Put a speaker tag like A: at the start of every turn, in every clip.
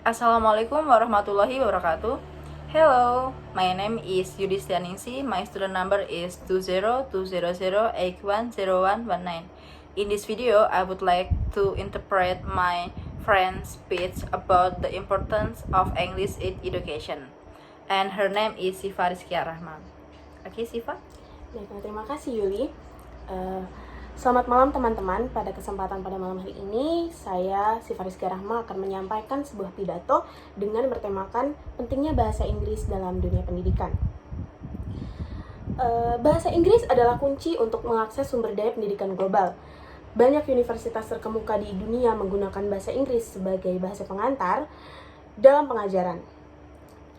A: Assalamualaikum warahmatullahi wabarakatuh. Hello, my name is Yudistianingsi. My student number is 20200810119. In this video, I would like to interpret my friend's speech about the importance of English in education. And her name is Sifa Rizkia Rahman. Oke, Sifa?
B: Baiklah, terima kasih Yuli. Selamat malam teman-teman. Pada kesempatan pada malam hari ini, saya Sifa Rizkia Rahma akan menyampaikan sebuah pidato dengan bertemakan pentingnya bahasa Inggris dalam dunia pendidikan. Bahasa Inggris adalah kunci untuk mengakses sumber daya pendidikan global. Banyak universitas terkemuka di dunia menggunakan bahasa Inggris sebagai bahasa pengantar dalam pengajaran.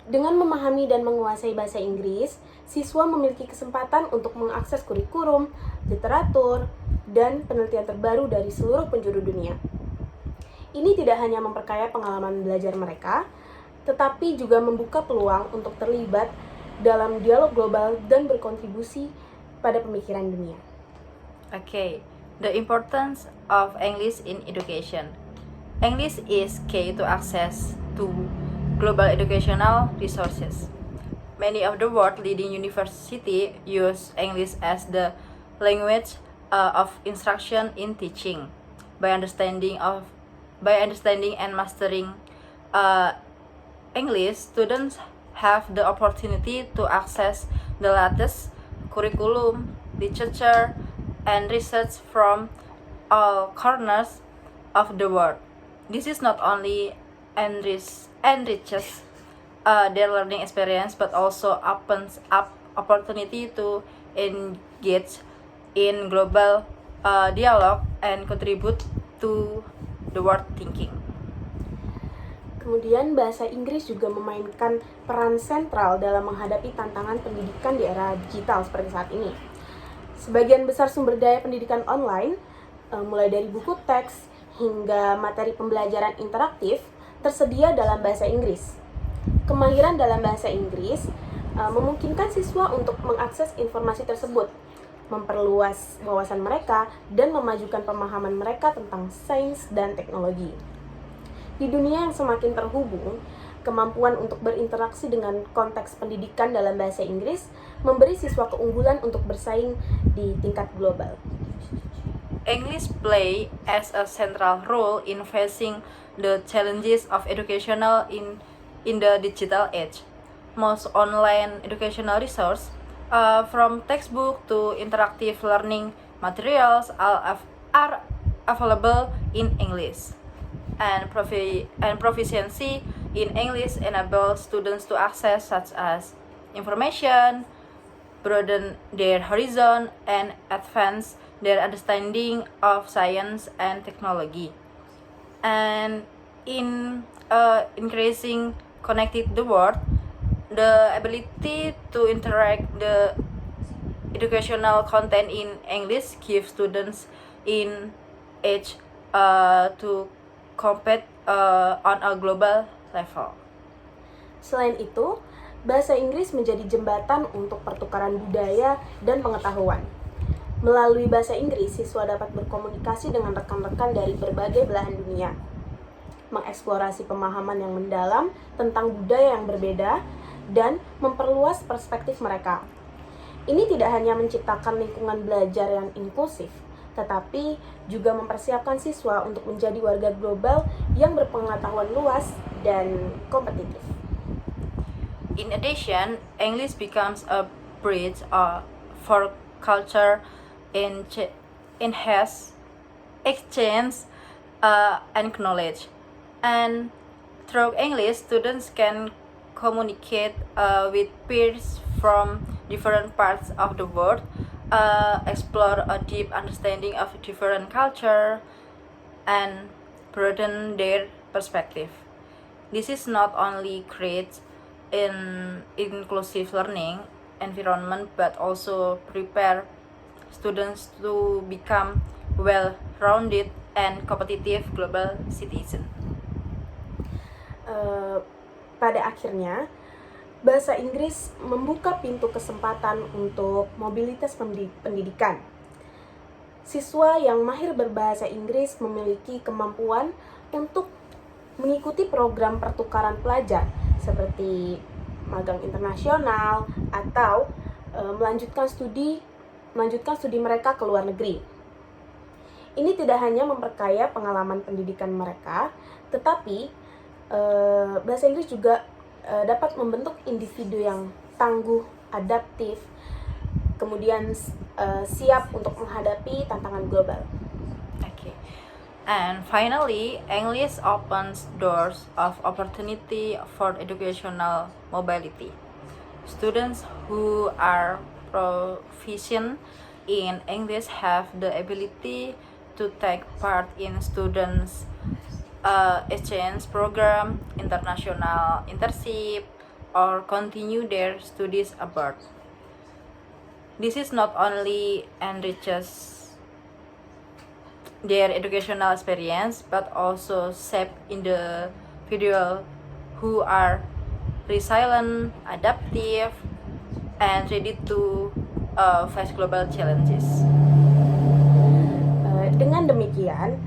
B: Dengan memahami dan menguasai bahasa Inggris, siswa memiliki kesempatan untuk mengakses kurikulum, literatur, dan penelitian terbaru dari seluruh penjuru dunia. Ini tidak hanya memperkaya pengalaman belajar mereka, tetapi juga membuka peluang untuk terlibat dalam dialog global dan berkontribusi pada pemikiran dunia.
A: Okay, the importance of English in education. English is key to access to global educational resources. Many of the world's leading universities use English as the language of instruction in teaching. By understanding and mastering English, students have the opportunity to access the latest curriculum, literature, and research from all corners of the world. This is not only enriches their learning experience, but also opens up opportunity to engage in global dialogue and contribute to the world thinking.
B: Kemudian bahasa Inggris juga memainkan peran sentral dalam menghadapi tantangan pendidikan di era digital seperti saat ini. Sebagian besar sumber daya pendidikan online, mulai dari buku teks hingga materi pembelajaran interaktif, tersedia dalam bahasa Inggris. Kemahiran dalam bahasa Inggris memungkinkan siswa untuk mengakses informasi tersebut, memperluas wawasan mereka, dan memajukan pemahaman mereka tentang sains dan teknologi. Di dunia yang semakin terhubung, kemampuan untuk berinteraksi dengan konteks pendidikan dalam bahasa Inggris memberi siswa keunggulan untuk bersaing di tingkat global.
A: English play as a central role in facing the challenges of educational in the digital age. Most online educational resources, from textbook to interactive learning materials, are available in English. And proficiency in English enables students to access such as information, broaden their horizon, and advance their understanding of science and technology. And in increasing connected the world, the ability to interact the educational content in English gives students in age to compete on a global level.
B: Selain itu, bahasa Inggris menjadi jembatan untuk pertukaran budaya dan pengetahuan. Melalui bahasa Inggris, siswa dapat berkomunikasi dengan rekan-rekan dari berbagai belahan dunia, mengeksplorasi pemahaman yang mendalam tentang budaya yang berbeda, dan memperluas perspektif mereka. Ini tidak hanya menciptakan lingkungan belajar yang inklusif, tetapi juga mempersiapkan siswa untuk menjadi warga global yang berpengetahuan luas dan kompetitif.
A: In addition, English becomes a bridge for culture enhance exchange and knowledge. And through English, students can communicate with peers from different parts of the world, explore a deep understanding of different culture, and broaden their perspective. This is not only creates an inclusive learning environment, but also prepare students to become well-rounded and competitive global citizens.
B: Pada akhirnya, bahasa Inggris membuka pintu kesempatan untuk mobilitas pendidikan. Siswa yang mahir berbahasa Inggris memiliki kemampuan untuk mengikuti program pertukaran pelajar seperti magang internasional atau melanjutkan studi mereka ke luar negeri. Ini tidak hanya memperkaya pengalaman pendidikan mereka, tetapi bahasa Inggris juga dapat membentuk individu yang tangguh, adaptif, kemudian siap untuk menghadapi tantangan global.
A: Okay. And finally, English opens doors of opportunity for educational mobility. Students who are proficient in English have the ability to take part in students' exchange program, international internship, or continue their studies abroad. This is not only enriches their educational experience but also shape individual who are resilient, adaptive, and ready to face global challenges.
B: Dengan demikian,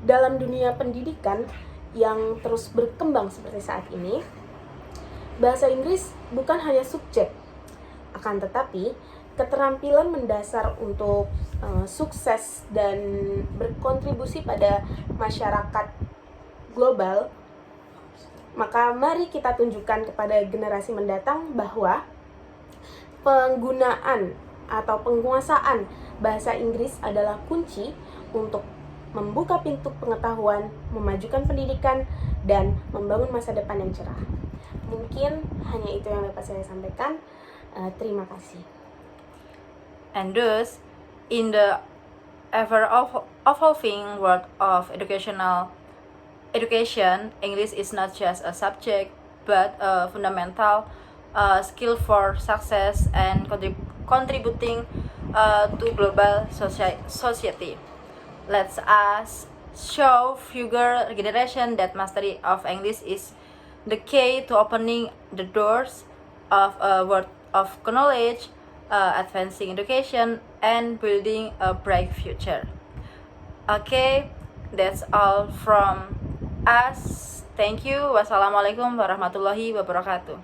B: dalam dunia pendidikan yang terus berkembang seperti saat ini, bahasa Inggris bukan hanya subjek, akan tetapi keterampilan mendasar untuk sukses dan berkontribusi pada masyarakat global. Maka mari kita tunjukkan kepada generasi mendatang bahwa penggunaan atau penguasaan bahasa Inggris adalah kunci untuk membuka pintu pengetahuan, memajukan pendidikan, dan membangun masa depan yang cerah. Mungkin hanya itu yang dapat saya sampaikan. Terima kasih.
A: And thus, in the ever-evolving world of education, English is not just a subject, but a fundamental skill for success and contributing to global society. Let's us show future generation that mastery of English is the key to opening the doors of a world of knowledge, advancing education, and building a bright future. Okay, that's all from us. Thank you. Wassalamualaikum warahmatullahi wabarakatuh.